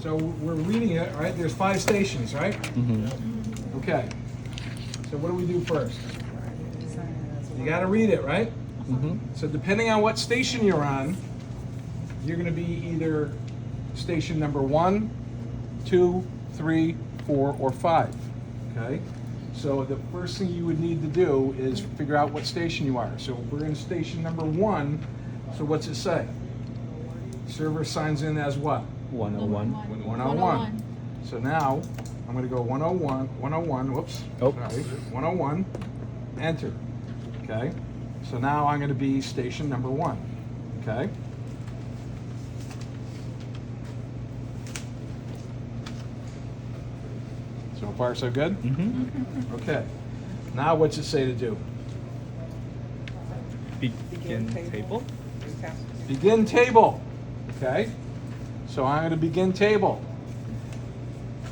So we're reading it, right? There's 5 stations, right? Okay. So what do we do first? You got to read it, right? So depending on what station you're on, you're going to be either station number 1, 2, 3, 4, or 5. Okay? So the first thing you would need to do is figure out what station you are. So we're in station number 1. So what's it say? Server signs in as what? 101. 101. So now I'm going to go 101, whoops. Oh. Sorry, 101, enter. Okay. So now I'm going to be station number 1. Okay. So far, so good? Okay. Now what's it say to do? Begin table. Begin table. Okay. So I'm going to begin table.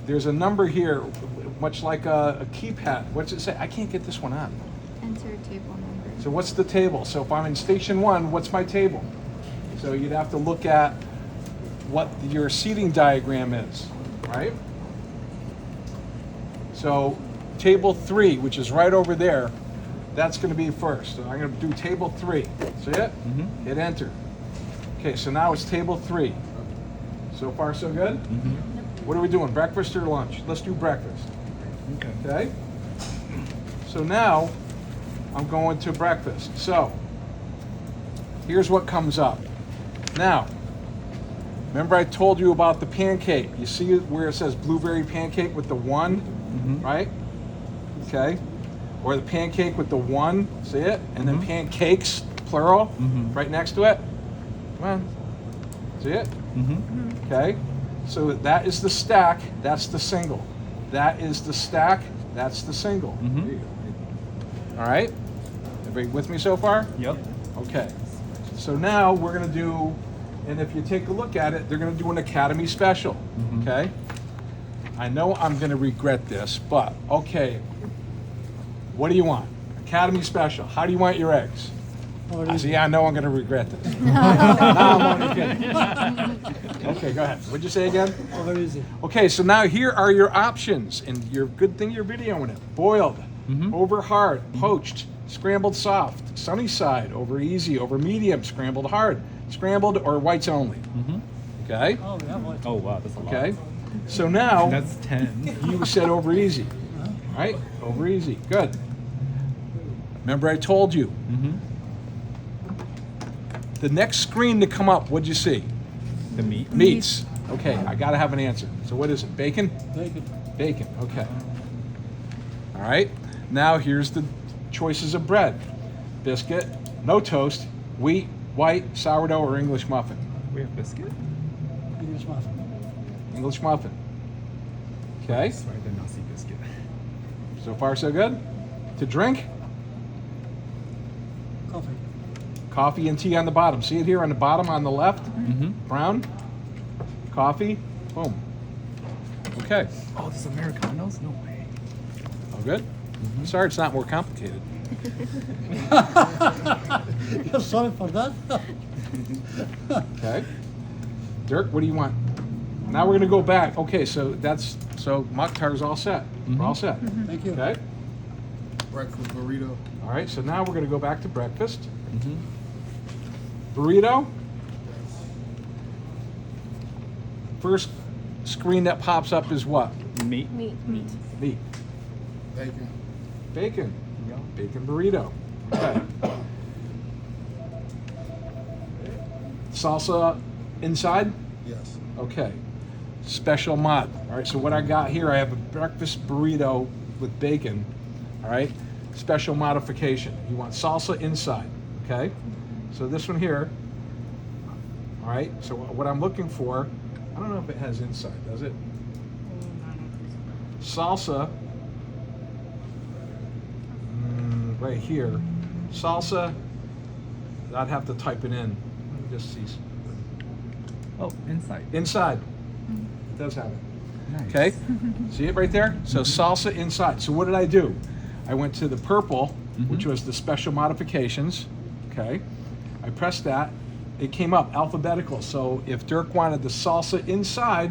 There's a number here, much like a keypad. What's it say? I can't get this one on. Enter table number. So what's the table? So if I'm in station 1, what's my table? So you'd have to look at what your seating diagram is, right? So table 3, which is right over there, that's going to be first. So I'm going to do table 3. See it? Hit enter. Okay, so now it's table 3. So far, so good? What are we doing, breakfast or lunch? Let's do breakfast. Okay? So now, I'm going to breakfast. So, here's what comes up. Now, remember I told you about the pancake. You see where it says blueberry pancake with the 1, right? Okay? Or the pancake with the 1, see it? And then pancakes, plural, right next to it. Come on. See it? Okay? So that is the stack, that's the single. That is the stack, that's the single. All right? Everybody with me so far? Yep. Okay. So now we're going to do, and if you take a look at it, they're going to do an Academy special. Okay? I know I'm going to regret this, but okay. What do you want? Academy special. How do you want your eggs? See, I know I'm going to regret this. Now I'm only kidding. Okay, go ahead. What'd you say again? Very easy. Okay, so now here are your options, and your good thing you're videoing it. Boiled, over hard, poached, scrambled soft, sunny side, over easy, over medium, scrambled hard, scrambled or whites only. Okay? Oh, we have one. Oh wow, that's a lot. Okay. So now That's 10. you said over easy. Right? Over easy. Good. Remember I told you. The next screen to come up, what'd you see? The meat. Meats. Okay, I gotta have an answer. So what is it? Bacon? Bacon. Bacon, okay. All right, now here's the choices of bread. Biscuit, no toast, wheat, white, sourdough, or English muffin. We have biscuit. English muffin. English muffin. Okay, Sorry, the Nazi biscuit. so far so good. To drink, Coffee. coffee and tea on the bottom. See it here on the bottom on the left? Brown, coffee, boom. Okay, Oh, there's Americanos? No way. all good? Sorry it's not more complicated. You're sorry for that? Okay. Dirk, what do you want? Now we're gonna go back. Okay, so Mokhtar's all set. We're all set. Thank you. Okay. Breakfast burrito. All right. So now we're gonna go back to breakfast. Burrito. First screen that pops up is what? Meat. Meat. Meat. Bacon. Bacon. Yeah. Bacon burrito. Okay. Salsa inside? Yes. Okay. Special mod. All right, so what I got here, I have a breakfast burrito with bacon. All right. Special modification. You want salsa inside. Okay. So this one here. All right. So what I'm looking for, I don't know if it has inside, does it? Salsa. Right here. Salsa. I'd have to type it in. Let me just see. Oh, inside. Inside. It does have it. Nice. Okay? See it right there? So salsa inside. So what did I do? I went to the purple, which was the special modifications. Okay? I pressed that. It came up alphabetical. So if Dirk wanted the salsa inside,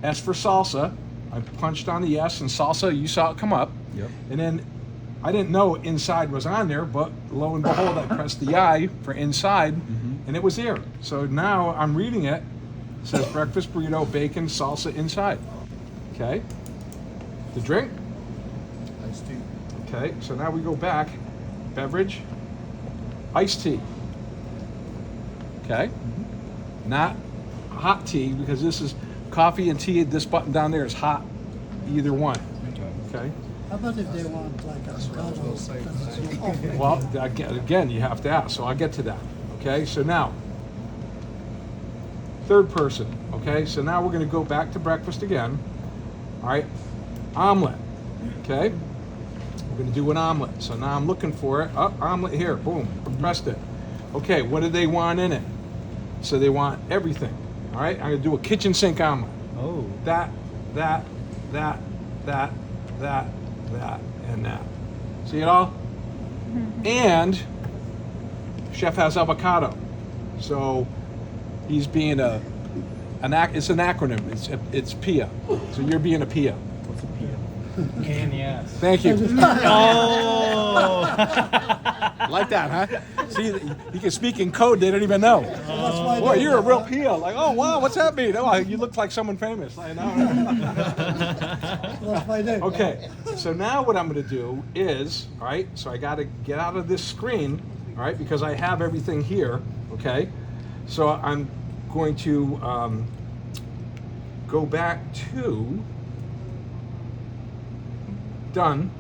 S for salsa. I punched on the S and salsa, you saw it come up. Yep. And then I didn't know inside was on there, but lo and behold, I pressed the I for inside, and it was there. So now I'm reading it. It says breakfast burrito, bacon, salsa inside. Okay. The drink. Iced tea. Okay. So now we go back. Beverage. Iced tea. Okay. Not hot tea, because this is coffee and tea. This button down there is hot. Either one. Okay. How about if they want like a avocado? Well, again, you have to ask, so I'll get to that. Okay, so now, third person. Okay, so now we're going to go back to breakfast again. All right, omelet. Okay, we're going to do an omelet. So now I'm looking for it. Oh, omelet here. Boom, pressed it. Okay, what do they want in it? So they want everything. All right, I'm going to do a kitchen sink omelet. Oh. That, and that. See it all? And chef has avocado, so he's being it's an acronym. It's PIA. So you're being a PIA. What's a PO? And yes. Thank you. Oh. Like that, huh? See, you can speak in code they don't even know. That's why Boy, they- you're a real PIA. Like, oh wow, what's that mean? Oh, you look like someone famous. I know. That's my name. Okay, so now what I'm going to do is, all right, so I got to get out of this screen, all right, because I have everything here, okay? So I'm going to go back to done.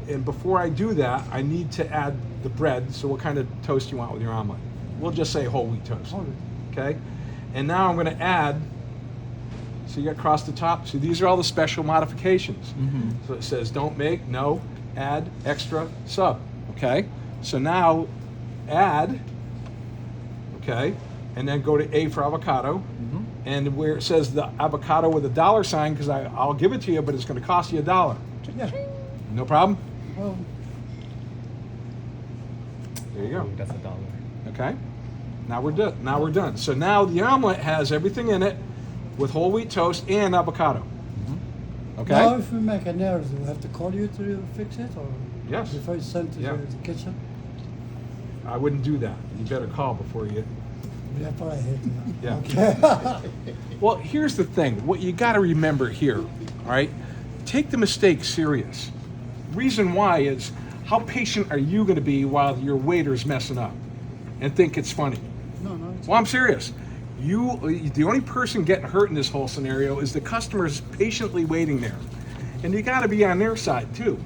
And before I do that, I need to add the bread. So what kind of toast you want with your omelet? We'll just say whole wheat toast, okay? And now I'm going to add. So you got across the top. So these are all the special modifications. So it says don't make, no, add, extra, sub. Okay. So now add. Okay. And then go to A for avocado. And where it says the avocado with a dollar sign, because I'll give it to you, but it's going to cost you $1. Yeah. No problem. Well, There you go. That's $1. Okay. Now we're done. Now we're done. So now the omelet has everything in it, with whole wheat toast and avocado. Okay. now if we make an error, do we have to call you to fix it, or Yes. before it's sent to Yeah. the kitchen? I wouldn't do that. You better call before you. Yeah, but I hate that. Yeah. Okay. Well, here's the thing. What you got to remember here, all right? Take the mistake serious. Reason why is, how patient are you going to be while your waiter's messing up and think it's funny? No, it's Well, I'm serious. The only person getting hurt in this whole scenario is the customers patiently waiting there. And you got to be on their side too.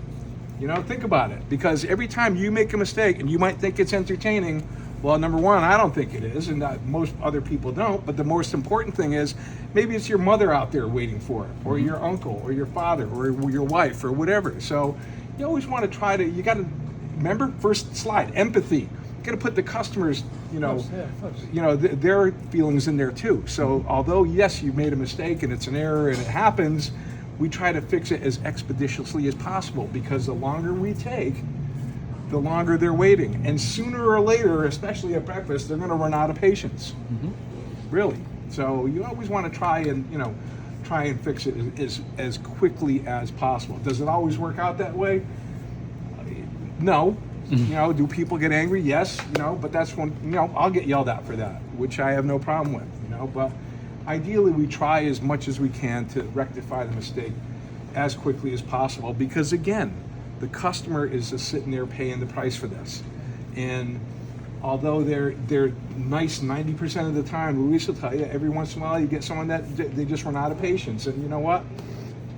You know, think about it. Because every time you make a mistake, and you might think it's entertaining, well, number one, I don't think it is, and most other people don't. But the most important thing is, maybe it's your mother out there waiting for it, or your uncle, or your father, or your wife, or whatever. So you always want to try to, you got to, remember, first slide, empathy. You got to put the customers, first. their feelings in there too. So although, yes, you made a mistake and it's an error and it happens, we try to fix it as expeditiously as possible, because the longer we take, the longer they're waiting. And sooner or later, especially at breakfast, they're going to run out of patience. Really. So you always want to try and fix it as quickly as possible. Does it always work out that way? No. Do people get angry? Yes. But that's when, I'll get yelled at for that, which I have no problem with, but ideally we try as much as we can to rectify the mistake as quickly as possible, because again, the customer is just sitting there paying the price for this. And although they're nice 90% of the time, Luis will tell you, every once in a while you get someone that they just run out of patience, and you know what?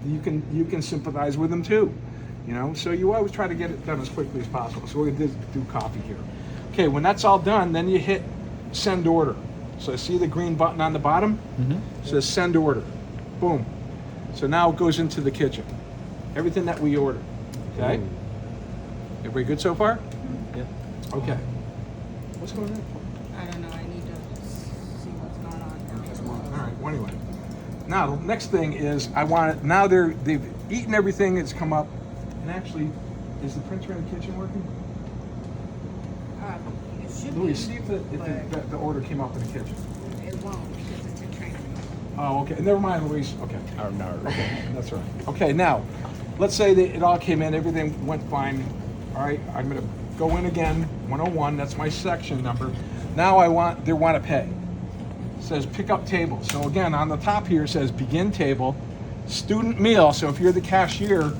You can sympathize with them too. So you always try to get it done as quickly as possible. So we're going to do coffee here. Okay, when that's all done, then you hit send order. So see the green button on the bottom? It says send order. Boom. So now it goes into the kitchen. Everything that we ordered. Okay? Ooh. Everybody good so far? Yeah. Okay. What's going on? I don't know. I need to see what's going on. All right. Well, anyway. Now the next thing is now they've eaten everything that's come up, and actually, is the printer in the kitchen working? It should Louis, be, see if the order came up in the kitchen. but it won't because it's in training. Oh, okay. Never mind, Luis. Okay. No. That's right. Okay, now, let's say that it all came in, everything went fine. All right, I'm gonna go in again, 101, that's my section number. Now they want to pay. It says pick up table. So again, on the top here it says begin table, student meal. So if you're the cashier,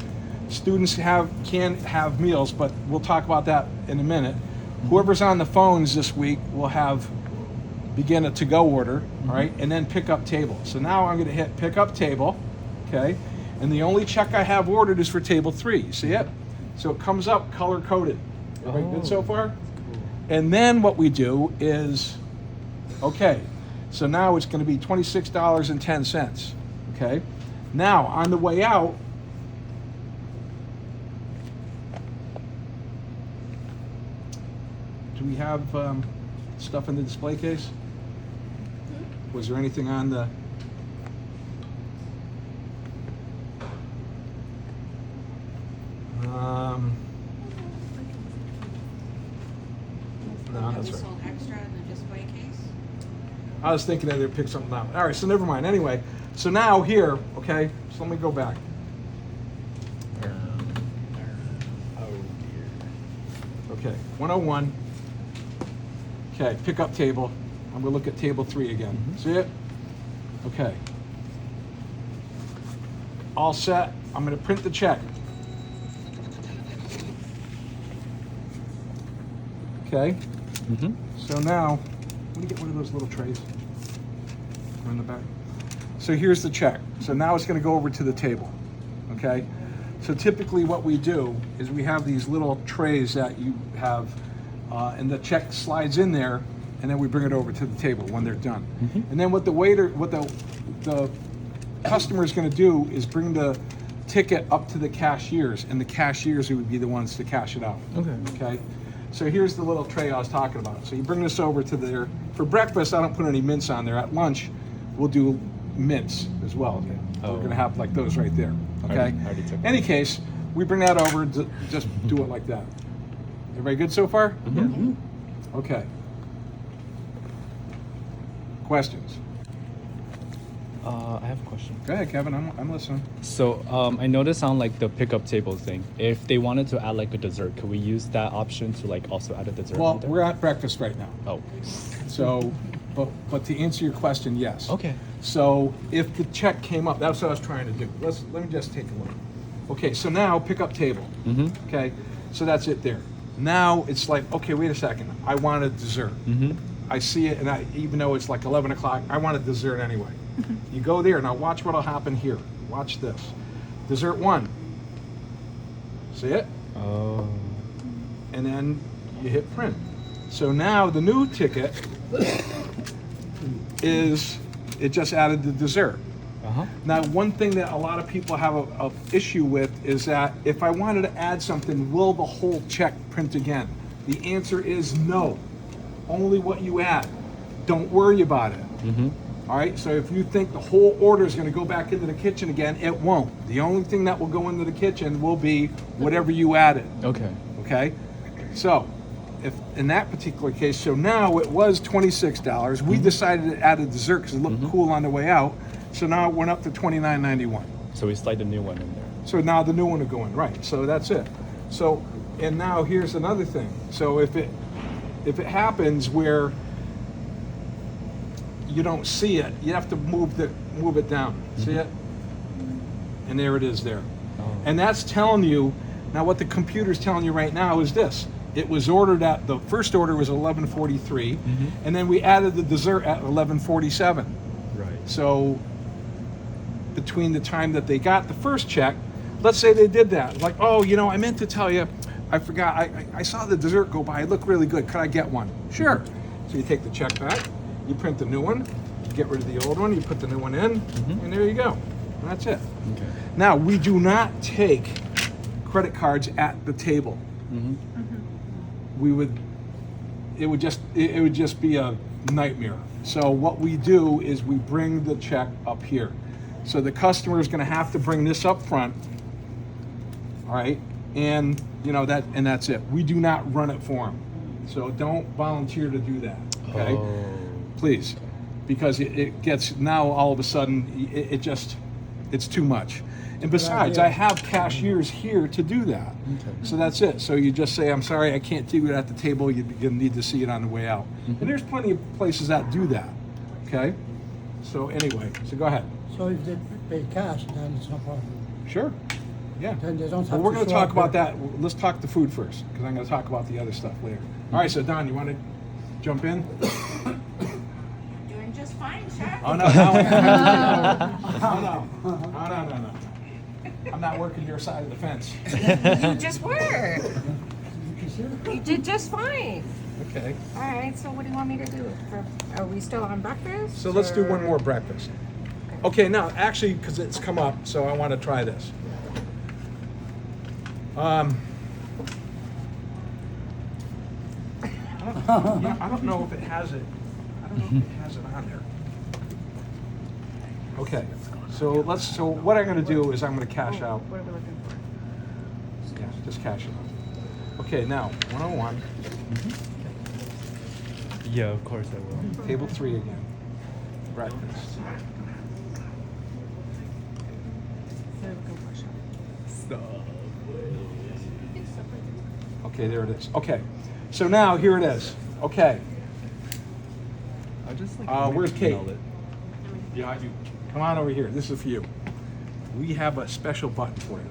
students can have meals, but we'll talk about that in a minute. Whoever's on the phones this week will have begin a to-go order, all right, and then pick up table. So now I'm gonna hit pick up table, okay? And the only check I have ordered is for table 3, you see it? So it comes up color-coded. Everybody good so far? And then what we do is, okay, so now it's gonna be $26.10, okay? Now, on the way out, do we have stuff in the display case? Was there anything on the... No, that's right. Sold extra in the display case? I was thinking that they'd pick something out. All right, so never mind. Anyway, so now here, okay, so let me go back. Oh dear. Okay, 101. Okay, pick up table. I'm gonna look at table 3 again. See it? Okay. All set. I'm gonna print the check. Okay. So now, let me get one of those little trays. In the back. So here's the check. So now it's gonna go over to the table. Okay? So typically what we do is we have these little trays that you have, and the check slides in there, and then we bring it over to the table when they're done. And then what the customer is going to do is bring the ticket up to the cashiers, and the cashiers would be the ones to cash it out. Okay. So here's the little tray I was talking about. So you bring this over to there. For breakfast, I don't put any mints on there. At lunch, we'll do mints as well. Okay. Oh. We're going to have like those right there. Okay. Already took Any case, we bring that over. Just do it like that. Everybody good so far? Okay. Questions? I have a question. Go ahead, Kevin. I'm listening. So I noticed on like the pickup table thing, if they wanted to add like a dessert, could we use that option to like also add a dessert? Well, on there? we're at breakfast right now. Oh. So, but to answer your question, yes. Okay. So if the check came up, that's what I was trying to do. Let me just take a look. Okay, so now pick up table. Okay, so that's it there. Now it's like, okay, wait a second. I want a dessert. I see it, and even though it's like 11 o'clock, I want a dessert anyway. You go there. Now watch what'll happen here. Watch this. Dessert 1. See it? Oh. And then you hit print. So now the new ticket is, it just added the dessert. Now, one thing that a lot of people have a issue with is that if I wanted to add something, will the whole check print again? The answer is no. Only what you add. Don't worry about it. All right, so if you think the whole order is going to go back into the kitchen again, it won't. The only thing that will go into the kitchen will be whatever you added. Okay. Okay, so if in that particular case, so now it was $26. We decided to add a dessert because it looked cool on the way out. So now it went up to $29.91. So we slide the new one in there. So now the new one will go in, right? So that's it. So, and now here's another thing. So if it happens where you don't see it, you have to move it down. See it? And there it is there. And that's telling you, now what the computer's telling you right now is this. It was ordered at, the first order was 11:43, and then we added the dessert at 11:47. Right. So between the time that they got the first check, let's say they did that. Like, oh, you know, I meant to tell you, I forgot, I saw the dessert go by, it looked really good, could I get one? Sure. So you take the check back, you print the new one, you get rid of the old one, you put the new one in, and there you go. And that's it. Okay. Now, we do not take credit cards at the table. It would just be a nightmare. So what we do is we bring the check up here. So the customer is going to have to bring this up front, all right? And you know that, and that's it. We do not run it for them. So don't volunteer to do that, okay? Oh. Please. because it gets, now all of a sudden, it's too much. And besides, I have cashiers here to do that. Okay. So that's it. So you just say, I'm sorry, I can't do it at the table. You're going to need to see it on the way out. And there's plenty of places that do that. Okay? So anyway, so go ahead. So if they pay cash, then it's no problem. Sure. Yeah. Then they don't have Well, we're to going to show talk up about there. that. Let's talk the food first, because I'm going to talk about the other stuff later. All right, so Don, you want to jump in? Doing just fine, chef. Oh, no. No. I'm not working your side of the fence. You just were. You did just fine. Okay. All right, so what do you want me to do? Are we still on breakfast? So let's do or- one more breakfast. Okay, now, actually, because it's come up, so I want to try this. I don't know if it has it. I don't know if it has it on there. Okay, so what I'm going to do is I'm going to cash out. What are we looking for? Yeah, just cash it out. Okay, now, 101, Yeah, of course I will. table 3 again. Breakfast. What are we looking for, chef? Okay, there it is. Okay, so now here it is. Okay, I just like where's Kate? email it. Yeah, I do. Come on over here. This is for you. We have a special button for you.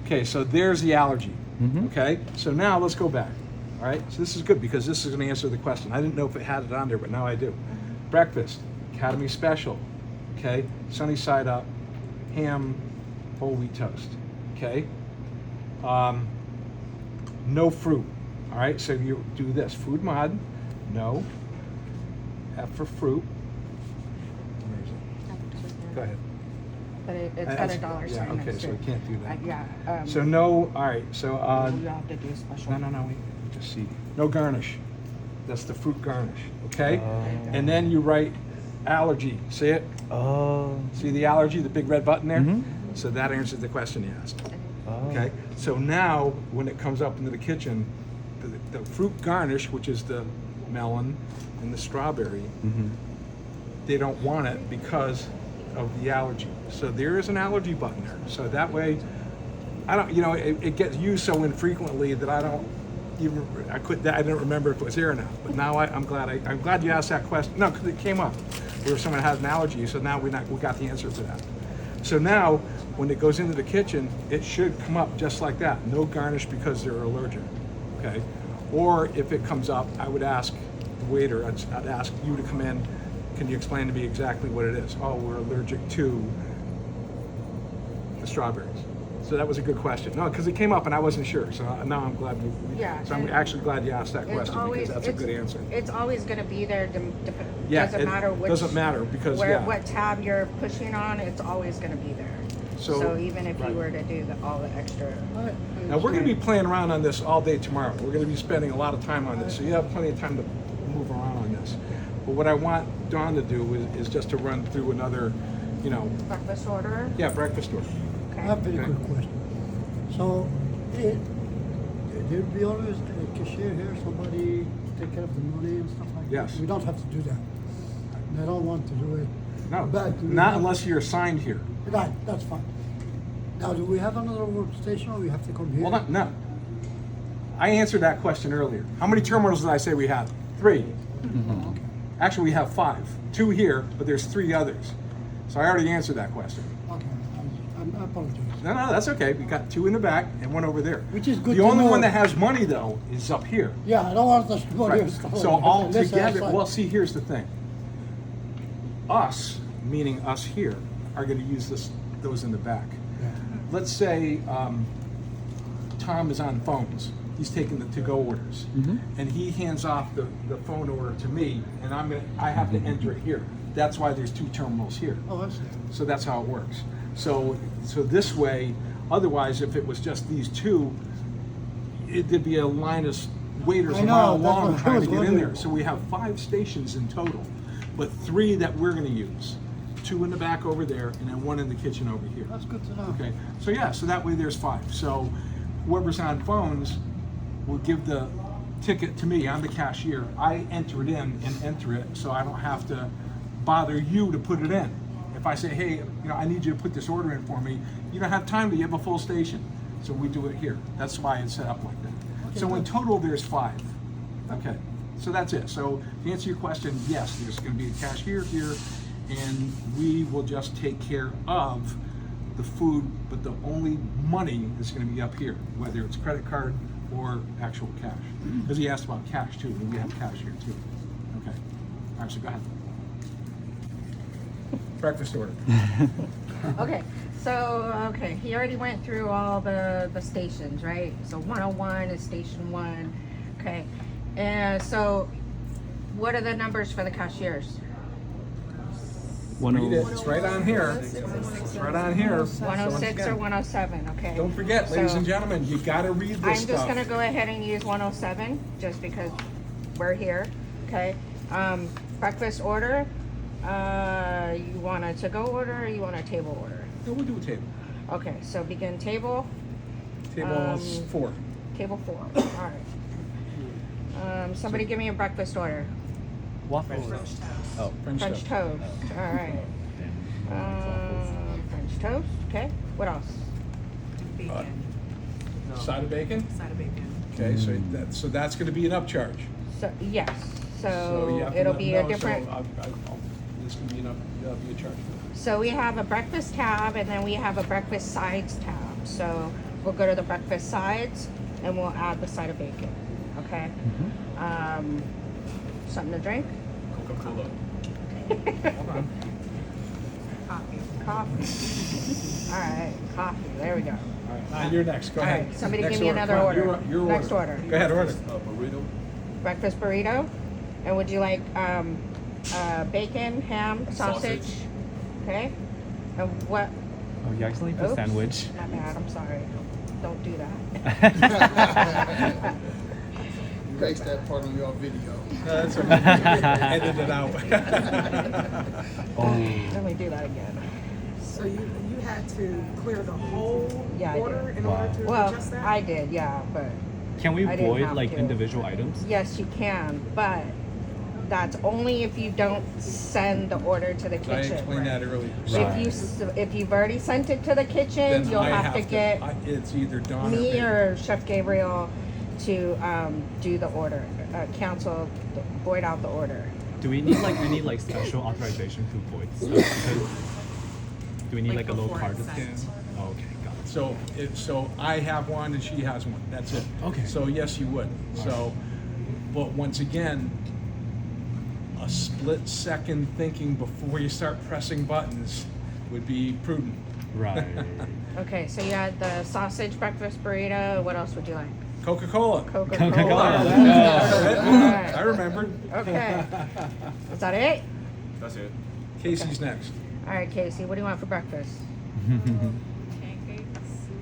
Okay, so there's the allergy. Mhm. Okay, so now let's go back. All right, so this is good because this is going to answer the question. I didn't know if it had it on there, but now I do. Breakfast, Academy Special. Okay, sunny side up, ham, whole wheat toast. Okay, no fruit. All right, so you do this. Food mod, no. F for fruit. Where is it? Go ahead. But it's got That's- a dollar yeah, sign okay, next so to we it. can't do that. Yeah. So no, all right, so, we have to do a special. no, we just see, no garnish. That's the fruit garnish, okay? Oh. And then you write allergy, see it? Oh. See the allergy, the big red button there? Mhm. So that answers the question you asked, Oh. okay? So now, when it comes up into the kitchen, the fruit garnish, which is the melon and the strawberry, Mhm. they don't want it because of the allergy. So there is an allergy button there. So that way, I don't, it gets used so infrequently that I didn't remember if it was there or not. But now I'm glad you asked that question. No, because it came up where someone has an allergy. So now we got the answer to that. So now, when it goes into the kitchen, it should come up just like that. No garnish because they're allergic. Okay. Or if it comes up, I would ask the waiter. I'd ask you to come in. Can you explain to me exactly what it is? Oh, we're allergic to the strawberries. So that was a good question. No, because it came up and I wasn't sure. So now I'm glad Yeah, So I'm and actually glad you asked that It's question always, because that's a good answer. It's always going to be there. Yeah, doesn't it matter which. doesn't matter because, yeah. what tab you're pushing on, it's always going to be there. So- even if right. you were to do all the extra. Right. Now we're going to be playing around on this all day tomorrow. We're going to be spending a lot of time on this, so you have plenty of time to move around on this. But what I want Dawn to do is just to run through another, Breakfast order. breakfast order. I have a very Okay. quick question. So, there'll be always a cashier here, somebody take care of the money and stuff like that? Yes. We don't have to do that. They don't want to do it. No, But do we not have- unless you're assigned here. Right, that's fine. Now, do we have another workstation or we have to come here? Well, no. I answered that question earlier. How many terminals did I say we had? 3. Okay. Actually, we have 5. 2 here, but there's 3 others. So I already answered that question. Okay, I apologize. No, that's okay. We got 2 in the back and 1 over there. Which is good The to only know. one that has money though is up here. Yeah, I don't want us to go Right. here. Stuff So like that. all Let's together, outside. well, see, here's the thing. Us, meaning us here, are going to use those in the back. Yeah. Let's say Tom is on phones. He's taking the to-go orders, and he hands off the phone order to me, and I have to enter it here. That's why there's 2 terminals here. Oh, I see. So that's how it works. So this way, otherwise, if it was just these 2, there'd be a line of waiters I a know, mile that's long what I trying to was get in wondering. there. So we have 5 stations in total, but 3 that we're going to use. 2 in the back over there, and then 1 in the kitchen over here. That's good to know. Okay, so yeah, so that way there's 5. So whoever's on phones will give the ticket to me, I'm the cashier, I enter it in and enter it, so I don't have to bother you to put it in. If I say, hey, I need you to put this order in for me, you don't have time to, you have a full station. So we do it here. That's why it's set up like that. So in total, there's 5. Okay, so that's it. So to answer your question, yes, there's gonna be a cashier here, and we will just take care of the food, but the only money is gonna be up here, whether it's credit card or actual cash. Because he asked about cash too, and we have cash here too. Okay, all right, so go ahead. Breakfast order. Okay, so, he already went through all the stations, right? So 101 is station 1, okay. And so, what are the numbers for the cashiers? Read it, it's right on here. It's right on here. So once 106 or again, 107, okay? don't forget, ladies So, and gentlemen, you gotta read this I'm stuff. just gonna go ahead and use 107, just because we're here, okay? Breakfast order, you want a to-go order or you want a table order? No, we'll do a table. Okay, so begin table, Table 4. table 4, all right. Somebody give me a breakfast order. Waffles. Oh, French French toast. toast, all right. French toast, okay, what else? Side of bacon? Side of bacon. Okay, so that's gonna be an upcharge. So, yes, you so have to it'll let be them a know, different, This can be that'll be a charge for that. so we have a breakfast tab and then we have a breakfast sides tab. So we'll go to the breakfast sides and we'll add the side of bacon, okay? Something to drink? Coca-Cola. Hold on. Coffee. Coffee. All right, coffee, there we go. All right, now you're next, go All ahead. right, somebody Next give me another Come on, order. your Next order. Go ahead, order. Burrito. Breakfast burrito. And would you like bacon, ham, sausage? Okay. And what? Oh, you accidentally put Oops. sandwich. My bad. I'm sorry. Don't do that. Erase that part on your video. That's okay. Edit it out. Oh. Let me do that again. So you had to clear the whole Yeah, I order did. in Wow. order to Well, adjust that? I did, yeah, but Can we I didn't void have like to. individual items? yes, you can. But that's only if you don't send the order to the I kitchen. explained that earlier. Right. If you've already sent it to the kitchen, Then you'll I have to get it's either Dawn me or or Chef Gabriel to do the order, void out the order. Do we need like any like special authorization to void stuff? Because do we need like a little before card? it's to- sent. Oh, okay, got it. So I have one and she has one. That's it. Okay. So yes, you would. So, but once again, a split second thinking before you start pressing buttons would be prudent. Right. Okay, so you had the sausage breakfast burrito. What else would you like? Coca-Cola. Coca-Cola. Coca-Cola. That's it. Alright. I remembered. Okay. Is that it? That's it. Casey's next. All right, Casey, what do you want for breakfast?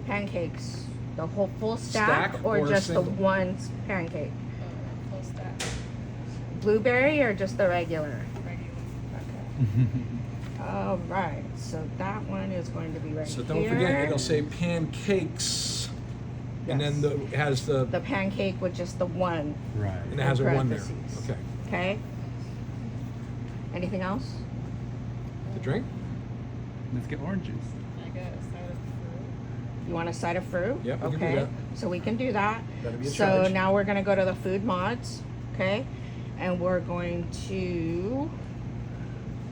Pancakes. The whole full stack, Stack or or just the single? one pancake? Blueberry or just the regular? All right, so that one is going to be right So here. don't forget, it'll say pancakes, and then Yes. it has the the pancake with just the one. Right. and it has a one there. parentheses. Okay. Okay. Anything else? The drink? Let's get orange juice. You want a side of fruit? Yep, we okay. can do that. So we can do that. That'll be a So charge. now we're gonna go to the food mods, okay? And we're going to.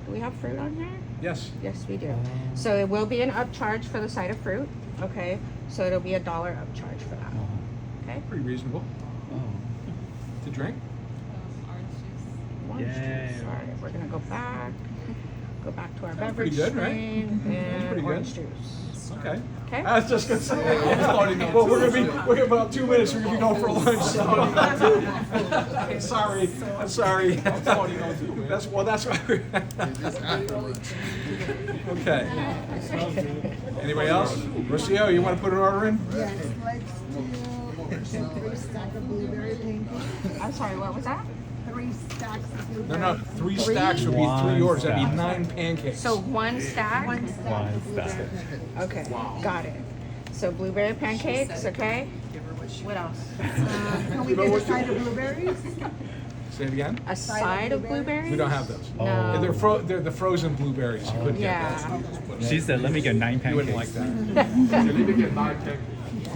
Do we have fruit on here? Yes. Yes, we do. So it will be an upcharge for the side of fruit, okay? So it'll be $1 upcharge for that. Okay. Pretty reasonable. Oh. To drink? Orange Yay. juice. All right, we're gonna go back to our Sounds beverage pretty good, right? screen and pretty good. orange juice. Okay. Okay. I was just gonna say. Well, we're about 2 minutes. We're gonna be going for lunch. So. sorry. I'm sorry. That's why. It's after lunch. Okay. Anybody else? Rocio, you want to put an order in? Yes, let's do 3 stacks of blueberry pancakes. I'm sorry, what was that? 3 stacks of No, blueberry. no. 3 stacks would be 3 One orders. That'd be stack. 9 pancakes. So one stack? One stack One of blueberry stack. pancakes. Okay, got it. So blueberry pancakes, okay? What else? Can we get a side of blueberries? Say it again. A side of blueberries? We don't have those. Oh. And No. they're the frozen blueberries. You couldn't get those. She said, "Let me get 9 You wouldn't pancakes." like that. You need to get 9 pancakes.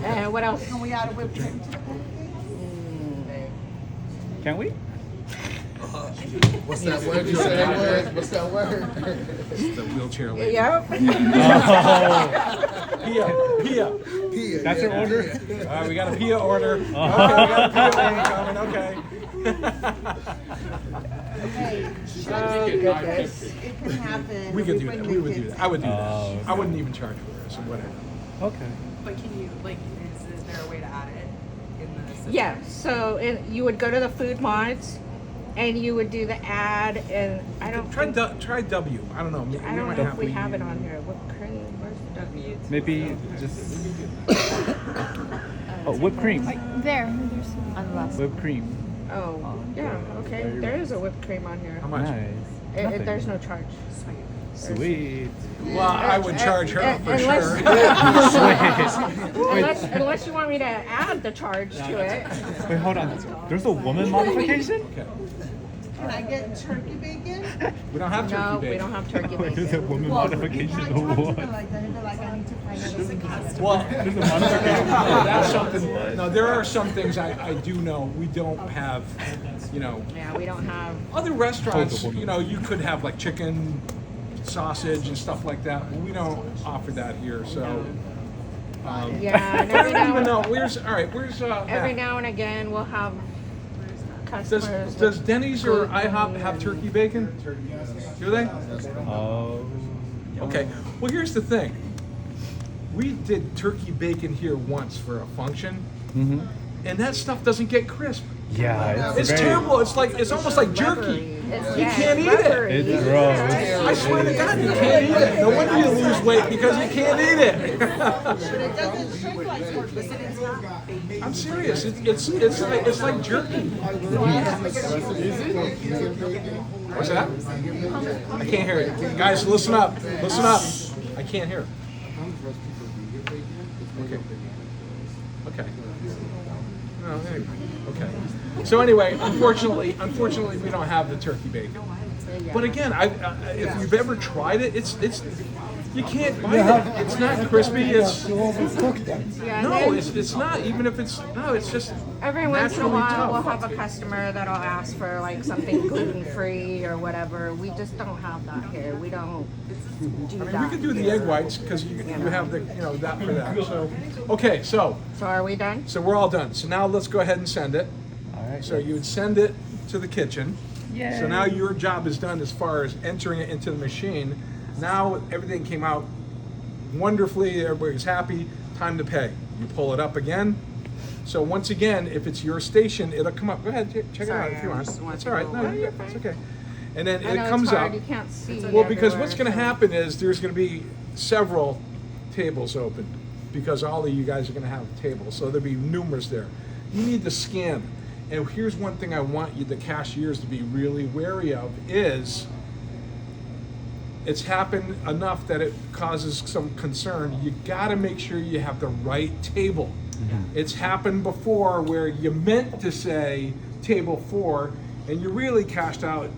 And what else? Can we add a whipped cream to the pancakes? Can we? What's that word you said? What's that word? It's the wheelchair lady. Yep. Pia. Pia, That's yeah, her order? Pia. All right, we got a Pia order. Okay, we got a Pia lady coming. Okay. Hey, Oh, goodness. it can happen. We could do bring that. the We would do kids that. I would do Oh, that. okay. I wouldn't even charge for it, so whatever. Okay. But can you, like, is there a way to add it in the system? Yeah, so you would go to the food mods and you would do the ad and I don't Try think, try W. I don't know. I don't know if we have it on here. What cream? Where's the W? Maybe just. Oh, whipped cream. There. There's On the left. Whipped cream. Oh, yeah, okay. There is a whipped cream on here. How much? Nice. Nothing. There's no charge. Sweet. Well, I would charge her for unless, sure. unless you want me to add the charge to it. Wait, hold on. There's a woman modification? Okay. Can I get turkey bacon? We don't have turkey No, bacon. we don't have turkey Wait, there's a bacon. woman Well, modification? you can't What? charge like that. They're like, I need to find out. Well, There's a modification? that's something. No, there are some things I do know we don't have. You know, Yeah, we don't have. other restaurants. You know, you could have like chicken, sausage, and stuff like that. But we don't offer that here. So. Yeah, and I every don't even now, know. Where's all right? Where's every Matt? now and again we'll have customers. Does with Denny's or gluten IHOP have turkey bacon? Do they? Oh. Okay. Well, here's the thing. We did turkey bacon here once for a function, and that stuff doesn't get crisp. Yeah, It's very, terrible. It's almost like jerky. It's- You yeah, can't it's eat it. rubbery. It's gross. I swear to God, you can't eat it. No wonder you lose weight because you can't eat it. It doesn't shake like turkey. I'm serious. It's like jerky. What's that? I can't hear it. Guys, listen up. Listen up. I can't hear. Okay. Okay. No, anyway. Okay. So anyway, unfortunately, we don't have the turkey bacon. But again, if you've ever tried it, it's you can't bite it. It's not crispy. It's You overcook them. Yeah, and no, then it's not. Even if it's no, it's just every once in a naturally while tough. we'll have a customer that'll ask for like something gluten free or whatever. We just don't have that here. We don't do I mean, that. we could do the egg whites because you have the that for that. So okay, so are we done? we're all done. So now let's go ahead and send it. All right. So you would send it to the kitchen. Yay. So now your job is done as far as entering it into the machine. Now everything came out wonderfully. Everybody's happy. Time to pay. You pull it up again. So once again, if it's your station, it'll come up. Go ahead, check it out Sorry, if you I want. just want It's to all right. go No, over you're it. fine. It's okay. And then I know it comes it's hard. up. You can't see. Well, because what's everywhere, going to happen is there's going to be several tables open because all of you guys are going to have tables. So there'll be numerous there. You need to scan. And here's one thing I want you, the cashiers, to be really wary of is it's happened enough that it causes some concern. You got to make sure you have the right table. It's happened before where you meant to say table 4 and you really cashed out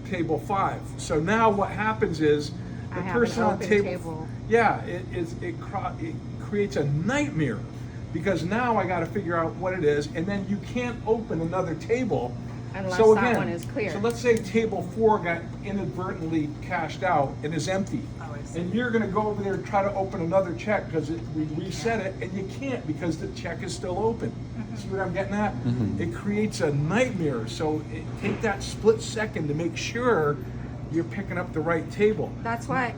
table 5. So now what happens is the I have person an on open table, table. yeah, it creates a nightmare because now I got to figure out what it is, and then you can't open another table. Unless so that again, one is clear. So let's say table 4 got inadvertently cashed out and is empty. Oh, I see. And you're going to go over there and try to open another check because we reset it, and you can't because the check is still open. See what I'm getting at? It creates a nightmare. So take that split second to make sure you're picking up the right table. That's why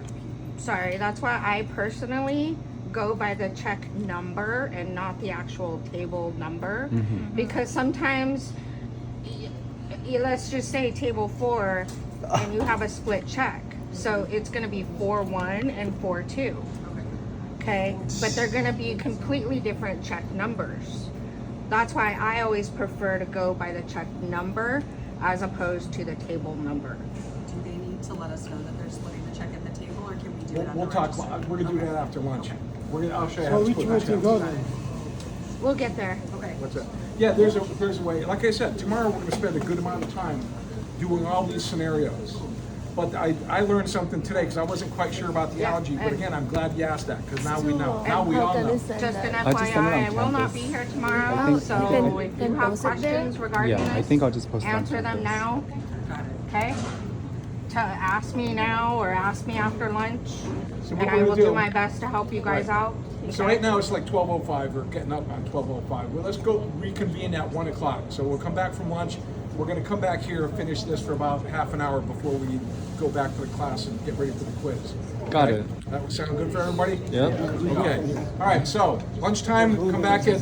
I personally go by the check number and not the actual table number because sometimes let's just say table 4 and you have a split check, so it's going to be 4-1 and 4-2. Okay, but they're going to be completely different check numbers. That's why I always prefer to go by the check number as opposed to the table number. Do they need to let us know that they're splitting the check at the table, or can we do it at We'll the talk. register? We're going to do that after lunch. I'll show you how So to which split way this to down. go then? We'll get there. Okay. What's that? Yeah, there's a way. Like I said, tomorrow we're going to spend a good amount of time doing all these scenarios. But I learned something today because I wasn't quite sure about the Yeah, algae. But and- again, I'm glad you asked that because now we know. Now we all know. Just an I just sent it FYI, on I will not campus. be here I tomorrow, think- so I think- if you have questions regarding Yeah, I this, think I'll just post it on answer them campus. now, okay? To ask me now or ask me after lunch, So and what I we're will gonna do do- my best to help you guys Right. out. So right now it's like 12:05. We're getting up on 12:05. Well, let's go reconvene at 1 o'clock. So we'll come back from lunch. We're going to come back here and finish this for about half an hour before we go back to the class and get ready for the quiz. Got Okay? it. That would sound good for everybody? Yep. Okay. All right. So lunchtime. Come back at